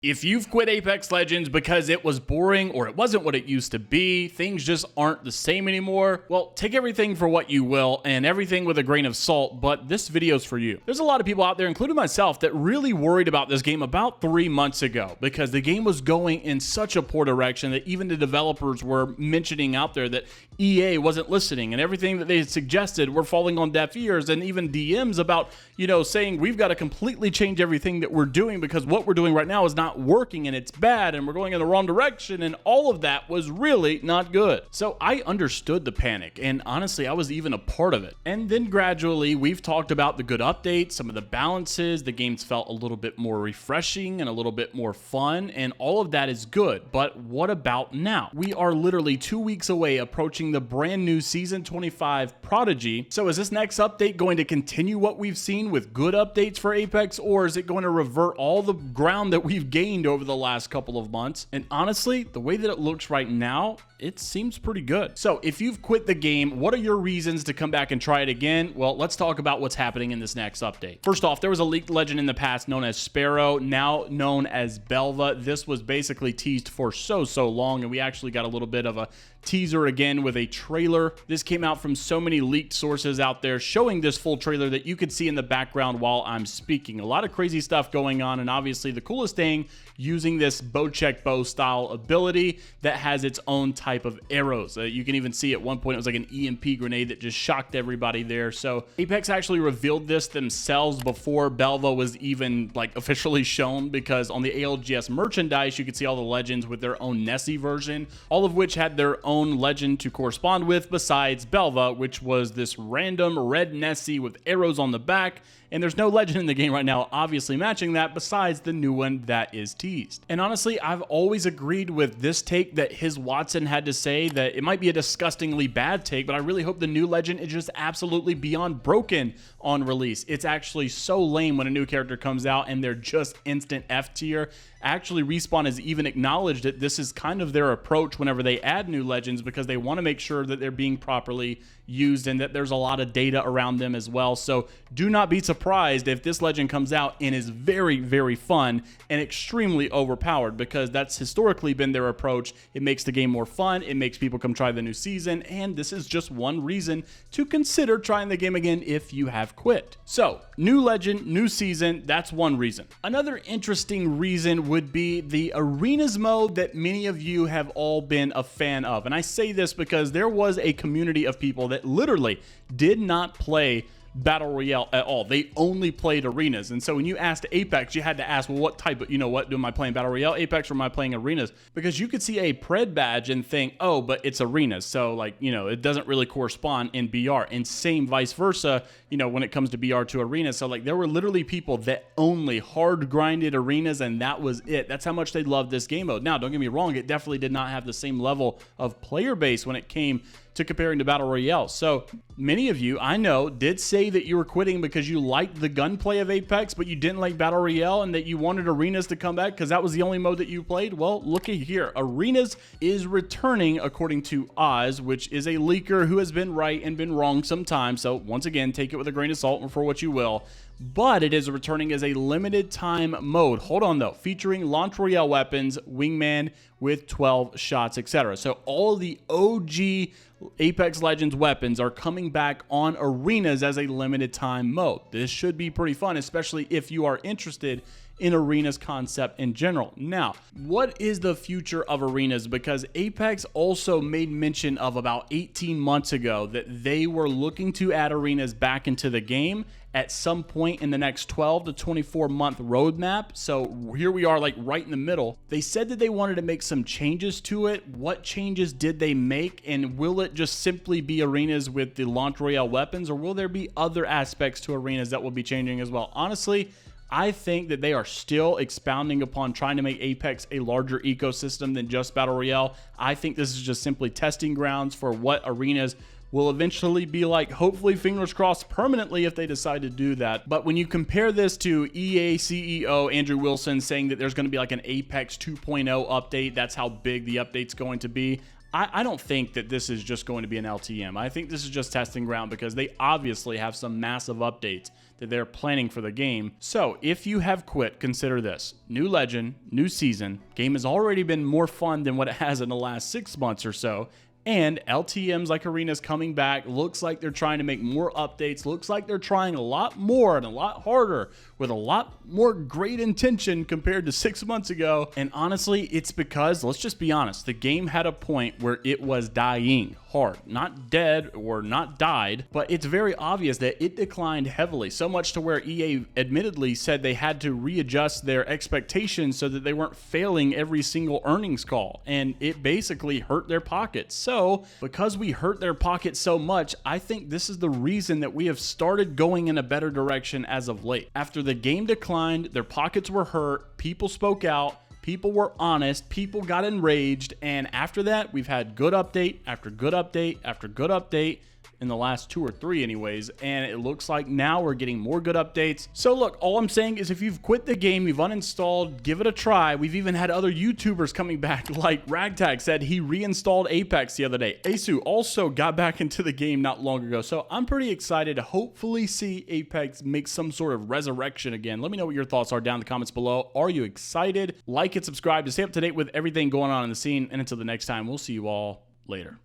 If you've quit Apex Legends because it was boring or it wasn't what it used to be, things just aren't the same anymore, well, take everything for what you will and everything with a grain of salt, but this video's for you. There's a lot of people out there, including myself, that really worried about this game about 3 months ago because the game was going in such a poor direction that even the developers were mentioning out there that EA wasn't listening and everything that they had suggested were falling on deaf ears, and even DMs about, saying we've got to completely change everything that we're doing because what we're doing right now is not working and it's bad and we're going in the wrong direction, and all of that was really not good. So I understood the panic, and honestly I was even a part of it. And then gradually we've talked about the good updates, some of the balances, the games felt a little bit more refreshing and a little bit more fun, and all of that is good. But what about now? We are literally 2 weeks away approaching the brand new Season 25 Prodigy. So is this next update going to continue what we've seen with good updates for Apex, or is it going to revert all the ground that we've gained over the last couple of months? And honestly, the way that it looks right now, it seems pretty good. So if you've quit the game, what are your reasons to come back and try it again? Well, let's talk about what's happening in this next update. First off, there was a leaked legend in the past known as Sparrow, now known as Belva. This was basically teased for so long, and we actually got a little bit of a teaser again with a trailer. This came out from so many leaked sources out there showing this full trailer that you could see in the background while I'm speaking. A lot of crazy stuff going on, and obviously the coolest thing, using this bow check bow style ability that has its own type of arrows. You can even see at one point it was like an EMP grenade that just shocked everybody there. So Apex actually revealed this themselves before Belva was even like officially shown, because on the ALGS merchandise you could see all the legends with their own Nessie version, all of which had their own legend to correspond with besides Belva, which was this random red Nessie with arrows on the back. And there's no legend in the game right now obviously matching that besides the new one that is teased. And honestly, I've always agreed with this take that his Watson had to say, that it might be a disgustingly bad take, but I really hope the new legend is just absolutely beyond broken on release. It's actually so lame when a new character comes out and they're just instant F tier. Actually, Respawn has even acknowledged that this is kind of their approach whenever they add new legends, because they want to make sure that they're being properly used and that there's a lot of data around them as well. So do not be surprised if this legend comes out and is very fun and extremely overpowered, because that's historically been their approach. It makes the game more fun, it makes people come try the new season, and this is just one reason to consider trying the game again if you have quit. So new legend, new season, that's one reason. Another interesting reason would be the arenas mode that many of you have all been a fan of. And I say this because there was a community of people that literally did not play Battle Royale at all. They only played arenas. And so when you asked Apex, you had to ask, well, what type of, am I playing Battle Royale, Apex, or am I playing arenas? Because you could see a Pred badge and think, oh, but it's arenas. So it doesn't really correspond in BR. And same vice versa, when it comes to BR to arenas. So there were literally people that only hard grinded arenas, and that was it. That's how much they loved this game mode. Now, don't get me wrong, it definitely did not have the same level of player base when it came to comparing to Battle Royale. So many of you, I know, did say that you were quitting because you liked the gunplay of Apex, but you didn't like Battle Royale, and that you wanted arenas to come back because that was the only mode that you played. Well, looky here. Arenas is returning according to Oz, which is a leaker who has been right and been wrong sometimes. So once again, take it with a grain of salt and for what you will. But it is returning as a limited time mode. Hold on though, featuring launch royale weapons, wingman with 12 shots, etc. So all the OG Apex Legends weapons are coming back on arenas as a limited time mode. This should be pretty fun, especially if you are interested in arenas concept in general. Now, what is the future of arenas? Because Apex also made mention of about 18 months ago that they were looking to add arenas back into the game at some point in the next 12 to 24 month roadmap. So here we are, right in the middle. They said that they wanted to make some changes to it. What changes did they make? And will it just simply be arenas with the launch royale weapons, or will there be other aspects to arenas that will be changing as well? Honestly, I think that they are still expounding upon trying to make Apex a larger ecosystem than just Battle Royale. I think this is just simply testing grounds for what arenas will eventually be like, hopefully, fingers crossed, permanently if they decide to do that. But when you compare this to EA CEO Andrew Wilson saying that there's going to be like an Apex 2.0 update, that's how big the update's going to be, I don't think that this is just going to be an LTM. I think this is just testing ground, because they obviously have some massive updates that they're planning for the game. So if you have quit, consider this. New legend, new season, game has already been more fun than what it has in the last 6 months or so. And LTMs like Arena's coming back. Looks like they're trying to make more updates. Looks like they're trying a lot more and a lot harder with a lot more great intention compared to 6 months ago. And honestly, it's because, let's just be honest, the game had a point where it was dying hard. Not dead or not died, but it's very obvious that it declined heavily. So much to where EA admittedly said they had to readjust their expectations so that they weren't failing every single earnings call. And it basically hurt their pockets. So because we hurt their pockets so much, I think this is the reason that we have started going in a better direction as of late. After the game declined, their pockets were hurt, people spoke out, people were honest, people got enraged, and after that, we've had good update after good update after good update in the last 2 or 3 anyways, and it looks like now we're getting more good updates. So look, all I'm saying is if you've quit the game, you've uninstalled, give it a try. We've even had other YouTubers coming back, like Ragtag said he reinstalled Apex the other day. Asu also got back into the game not long ago, so I'm pretty excited to hopefully see Apex make some sort of resurrection again. Let me know what your thoughts are down in the comments below. Are you excited? Like and subscribe to stay up to date with everything going on in the scene, and until the next time, we'll see you all later.